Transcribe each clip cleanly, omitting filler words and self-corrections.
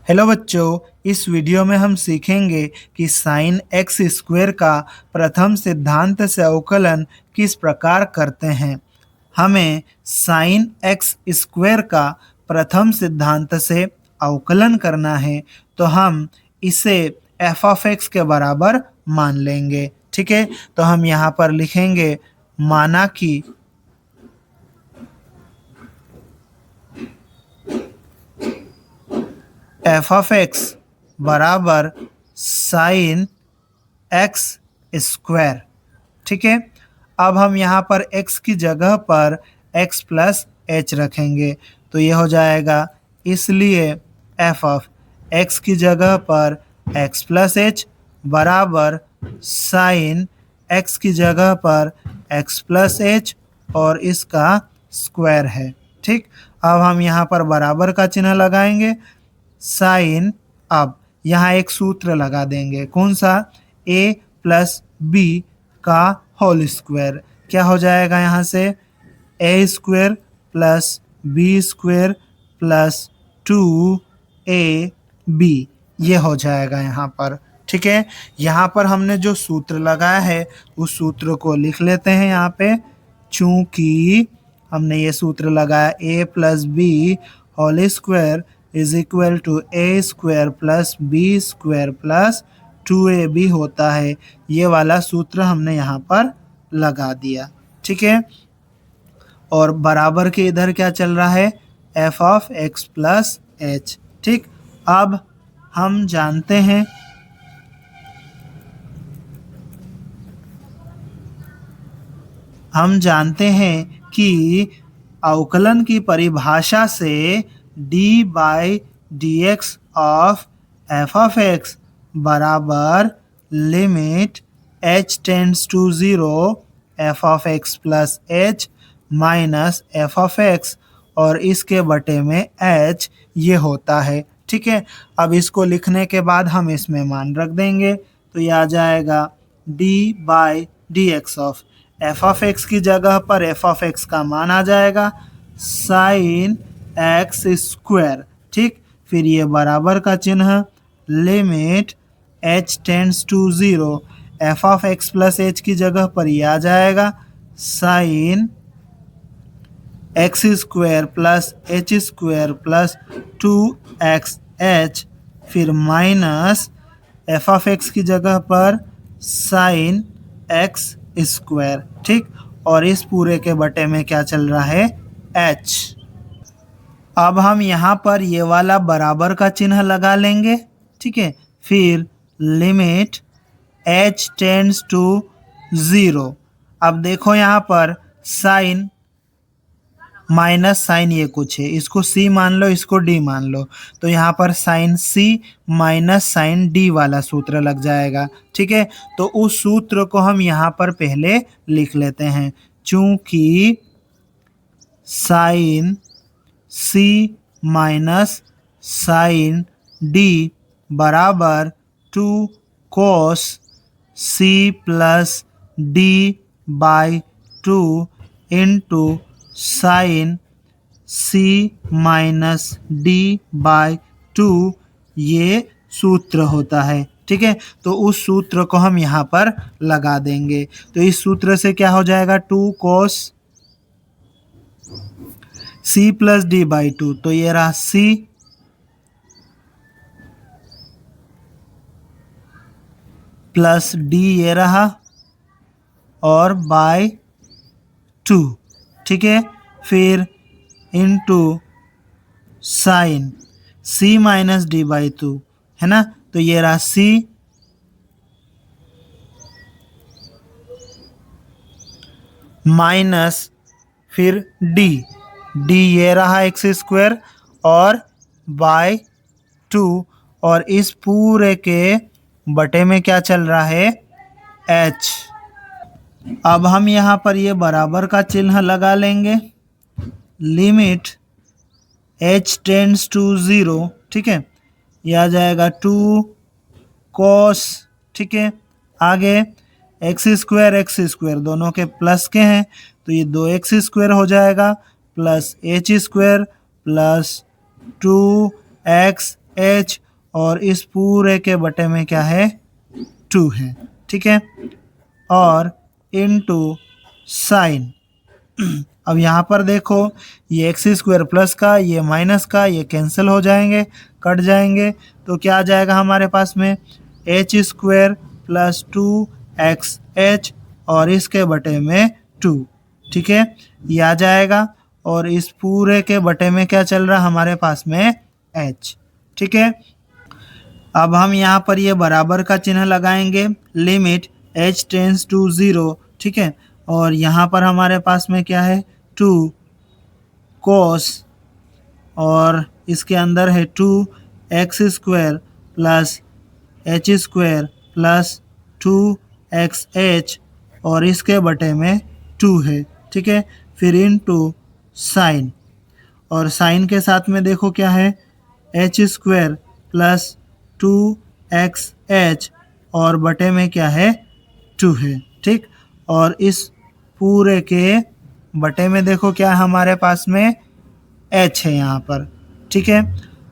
Hello बच्चों, इस video में हम सीखेंगे कि साइन एक्स स्क्वायर का प्रथम सिद्धांत से अवकलन किस प्रकार करते हैं। हमें साइन एक्स स्क्वायर का प्रथम सिद्धांत से अवकलन करना है, तो हम इसे एफ ऑफ एक्स के बराबर मान लेंगे। ठीक है, तो हम यहाँ पर लिखेंगे माना कि एफ ऑफ एक्स बराबर साइन एक्स स्क्वायर। ठीक है, अब हम यहाँ पर x की जगह पर x प्लस एच रखेंगे, तो ये हो जाएगा, इसलिए एफ ऑफ x की जगह पर x प्लस एच बराबर साइन x की जगह पर x प्लस एच और इसका स्क्वायर है। ठीक, अब हम यहाँ पर बराबर का चिन्ह लगाएंगे। साइन, अब यहाँ एक सूत्र लगा देंगे, कौन सा, a प्लस बी का होल स्क्वायर। क्या हो जाएगा यहाँ से, a square plus B square plus 2ab, ये हो जाएगा यहाँ पर। ठीक है, यहाँ पर हमने जो सूत्र लगाया है उस सूत्र को लिख लेते हैं यहाँ पे। चूंकि हमने ये सूत्र लगाया a plus B whole square is equal to A square plus B square plus 2ab होता है, ये वाला सूत्र हमने यहाँ पर लगा दिया। ठीक है, और बराबर के इधर क्या चल रहा है, F of x plus H. ठीक, अब हम जानते हैं कि अवकलन की परिभाषा से d by d x of f of x बराबर limit h tends to 0 F of x plus h minus f of x और इसके बटे में h ये होता है। ठीक है, अब इसको लिखने के बाद हम इसमें मान रख देंगे, तो ये आ जाएगा d by d x of f of x की जगह पर एफ ऑफ एक्स का मान आ जाएगा साइन एक्स स्क्वायर। ठीक, फिर ये बराबर का चिन्ह, limit h tends to 0 F of x plus H की जगह पर ये आ जाएगा sine X square plus H square plus 2xh, फिर माइनस एफ ऑफ एक्स की जगह पर साइन एक्स स्क्वायर। ठीक, और इस पूरे के बटे में क्या चल रहा है, h। अब हम यहाँ पर ये वाला बराबर का चिन्ह लगा लेंगे। ठीक है, फिर लिमिट h टेंड्स टू 0। अब देखो यहाँ पर साइन माइनस साइन ये कुछ है, इसको c मान लो, इसको d मान लो, तो यहाँ पर sine c minus sine d वाला सूत्र लग जाएगा। ठीक है, तो उस सूत्र को हम यहाँ पर पहले लिख लेते हैं। चूंकि sine c minus sine d बराबर 2 cos c plus d by 2 into sine c minus d by 2 ये सूत्र होता है। ठीक है, तो उस सूत्र को हम यहाँ पर लगा देंगे, तो इस सूत्र से क्या हो जाएगा, 2 cos c plus d by 2, तो ये रहा c प्लस d ये रहा और बाय 2। ठीक है, फिर into sine c minus d by 2 है ना, तो ये रहा c माइनस फिर d ये रहा एक्स स्क्वायर और बाय 2, और इस पूरे के बटे में क्या चल रहा है, h। अब हम यहाँ पर ये बराबर का चिन्ह लगा लेंगे, लिमिट h टेंड्स टू 0। ठीक है, यह आ जाएगा 2 cos। ठीक है, आगे एक्स स्क्वायर दोनों के प्लस के हैं, तो ये 2x स्क्वायर हो जाएगा plus h square plus 2x H और इस पूरे के बटे में क्या है 2 है, ठीक है। और इनटू साइन, अब यहाँ पर देखो ये एक्स स्क्वायर प्लस का ये माइनस का ये कैंसिल हो जाएंगे, कट जाएंगे, तो क्या आ जाएगा हमारे पास में एच स्क्वायर प्लस 2xh और इसके बटे में 2, ठीक है, ये आ जाएगा। और इस पूरे के बटे में क्या चल रहा है हमारे पास में h, ठीक है। अब हम यहाँ पर ये बराबर का चिन्ह लगाएंगे, लिमिट h टेंस टू 0, ठीक है। और यहाँ पर हमारे पास में क्या है 2 cos और इसके अंदर है 2x square plus h square plus 2xh और इसके बटे में 2 है, ठीक है। फिर इनटू साइन, और साइन के साथ में देखो क्या है h स्क्वायर प्लस 2xh और बटे में क्या है 2 है, ठीक। और इस पूरे के बटे में देखो क्या है हमारे पास में h है यहाँ पर, ठीक है।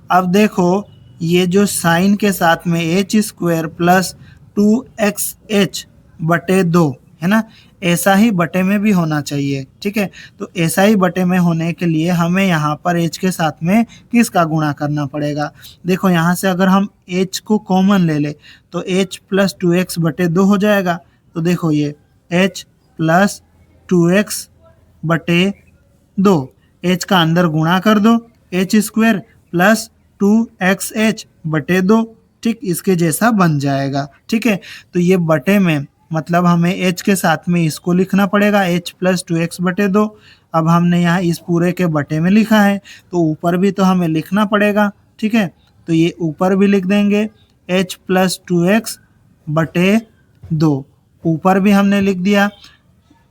अब देखो ये जो साइन के साथ में h स्क्वायर प्लस 2xh बटे 2 है ना, ऐसा ही बटे में भी होना चाहिए, ठीक है। तो ऐसा ही बटे में होने के लिए हमें यहाँ पर h के साथ में किसका गुणा करना पड़ेगा। देखो यहाँ से अगर हम h को कॉमन ले ले तो h प्लस 2x बटे 2 हो जाएगा। तो देखो ये h प्लस 2x बटे 2, h का अंदर गुणा कर दो h स्क्वायर प्लस 2xh बटे 2, ठीक, इसके जैसा बन जाएगा, ठीक है। तो ये बटे में मतलब हमें h के साथ में इसको लिखना पड़ेगा h प्लस 2x बटे 2। अब हमने यहाँ इस पूरे के बटे में लिखा है तो ऊपर भी तो हमें लिखना पड़ेगा, ठीक है। तो ये ऊपर भी लिख देंगे h प्लस 2x बटे 2, ऊपर भी हमने लिख दिया।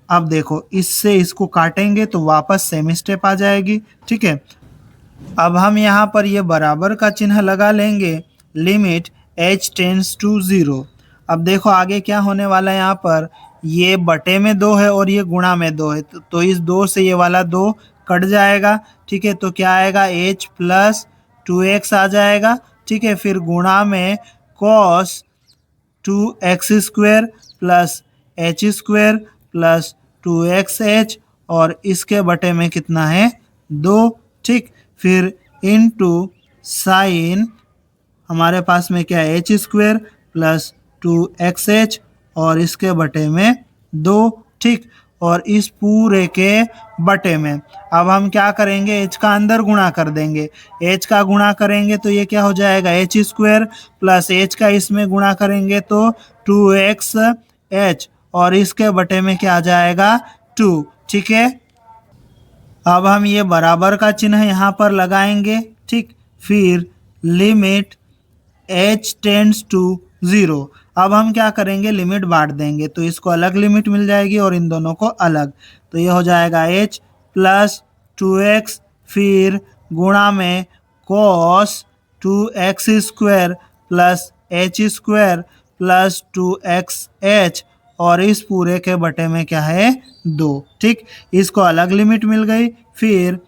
अब देखो इससे इसको काटेंगे तो वापस सेम स्टेप आ जाएगी, ठीक है। अब हम यहाँ पर ये बराबर का चिन्ह लगा लेंगे, लिमिट h टेंस टू 0। अब देखो आगे क्या होने वाला है, यहाँ पर ये बटे में 2 है और ये गुणा में 2 है, तो इस 2 से ये वाला 2 कट जाएगा, ठीक है। तो क्या आएगा h प्लस 2x आ जाएगा, ठीक है। फिर गुणा में cos 2x square plus h square plus 2xh और इसके बटे में कितना है 2, ठीक। फिर इनटू साइन, हमारे पास में क्या है h स्क्वायर प्लस 2xh और इसके बटे में 2, ठीक। और इस पूरे के बटे में अब हम क्या करेंगे h का अंदर गुणा कर देंगे, h का गुणा करेंगे तो ये क्या हो जाएगा h स्क्वायर प्लस h का इसमें गुणा करेंगे तो 2xh और इसके बटे में क्या आ जाएगा 2, ठीक है। अब हम ये बराबर का चिन्ह यहाँ पर लगाएंगे, ठीक। फिर लिमिट h टेंड्स टू 0। अब हम क्या करेंगे लिमिट बांट देंगे तो इसको अलग लिमिट मिल जाएगी और इन दोनों को अलग, तो ये हो जाएगा h प्लस 2x फिर गुणा में cos 2x square plus h square plus 2xh और इस पूरे के बटे में क्या है 2, ठीक। इसको अलग लिमिट मिल गई, फिर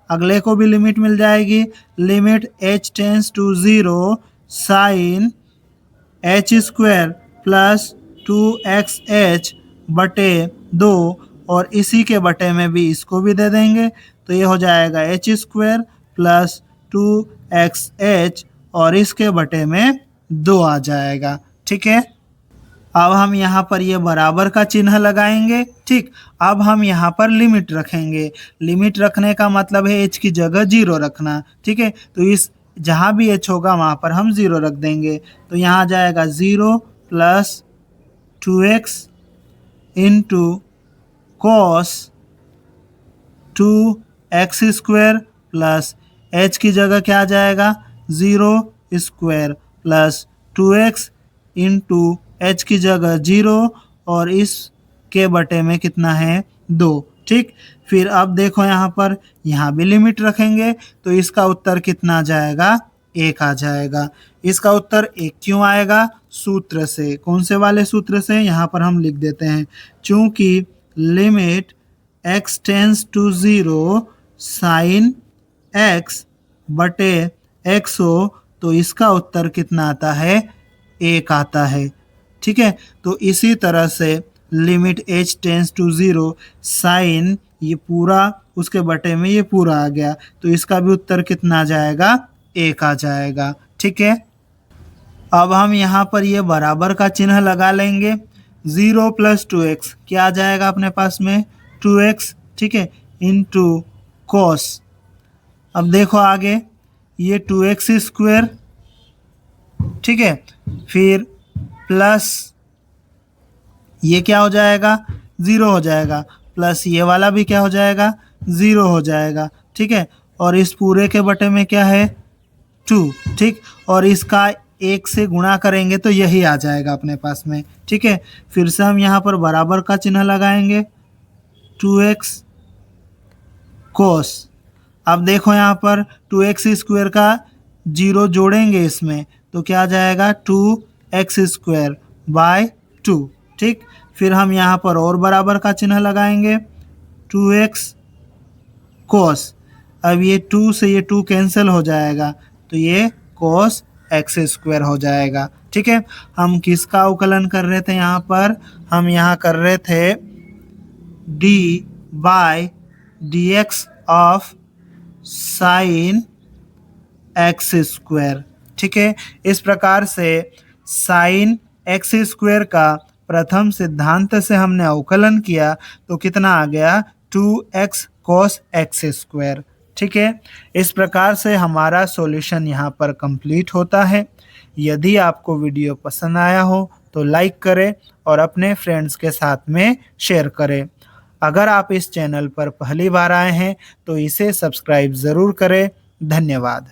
अगले को भी लिमिट मिल जाएगी, limit h tends to 0 sine h square plus 2xh बटे 2 और इसी के बटे में भी इसको भी दे देंगे तो ये हो जाएगा h स्क्वायर प्लस 2xh और इसके बटे में 2 आ जाएगा, ठीक है। अब हम यहाँ पर ये बराबर का चिन्ह लगाएंगे, ठीक। अब हम यहाँ पर लिमिट रखेंगे, लिमिट रखने का मतलब है h की जगह 0 रखना, ठीक है। तो इस जहाँ भी h होगा वहाँ पर हम 0 रख देंगे तो यहाँ आ जाएगा 0 plus 2x into cos 2x square plus h की जगह क्या आ जाएगा 0 square plus 2x into h की जगह 0 और इस के बटे में कितना है 2, ठीक। फिर अब देखो यहाँ पर यहाँ भी लिमिट रखेंगे तो इसका उत्तर कितना आ जाएगा 1 आ जाएगा। इसका उत्तर 1 क्यों आएगा, सूत्र से, कौन से वाले सूत्र से, यहाँ पर हम लिख देते हैं, चूंकि limit x tends to 0 sine x बटे x हो तो इसका उत्तर कितना आता है, 1 आता है। ठीक है, तो इसी तरह से limit h tends to 0 sine ये पूरा उसके बटे में ये पूरा आ गया, तो इसका भी उत्तर कितना आ जाएगा, 1 आ जाएगा। ठीक है, अब हम यहाँ पर ये बराबर का चिन्ह लगा लेंगे। 0 प्लस 2x क्या आ जाएगा अपने पास में, 2x। ठीक है, इंटू कॉस। अब देखो आगे ये 2x स्क्वायर, ठीक है, फिर प्लस ये क्या हो जाएगा, 0 हो जाएगा, प्लस ये वाला भी क्या हो जाएगा, 0 हो जाएगा। ठीक है, और इस पूरे के बटे में क्या है, 2। ठीक, और इसका 1 से गुणा करेंगे तो यही आ जाएगा अपने पास में। ठीक है, फिर से हम यहाँ पर बराबर का चिन्ह लगाएंगे, 2x कोस। अब देखो यहाँ पर 2x स्क्वायर का 0 जोड़ेंगे इसमें तो क्या आ जाएगा, 2x स्क्वायर बाय 2। ठीक, फिर हम यहाँ पर और बराबर का चिन्ह लगाएंगे, 2x कोस। अब ये 2 से ये 2 कैंसिल हो जाएगा तो ये कोस x स्क्वायर हो जाएगा। ठीक है, हम किसका अवकलन कर रहे थे यहाँ पर, हम यहाँ कर रहे थे d by dx of sine x square. ठीक है, इस प्रकार से साइन x स्क्वायर का प्रथम सिद्धांत से हमने अवकलन किया तो कितना आ गया, 2x cos x स्क्वायर। ठीक है, इस प्रकार से हमारा सॉल्यूशन यहाँ पर कंप्लीट होता है। यदि आपको वीडियो पसंद आया हो तो लाइक करें और अपने फ्रेंड्स के साथ में शेयर करें। अगर आप इस चैनल पर पहली बार आए हैं तो इसे सब्सक्राइब ज़रूर करें। धन्यवाद।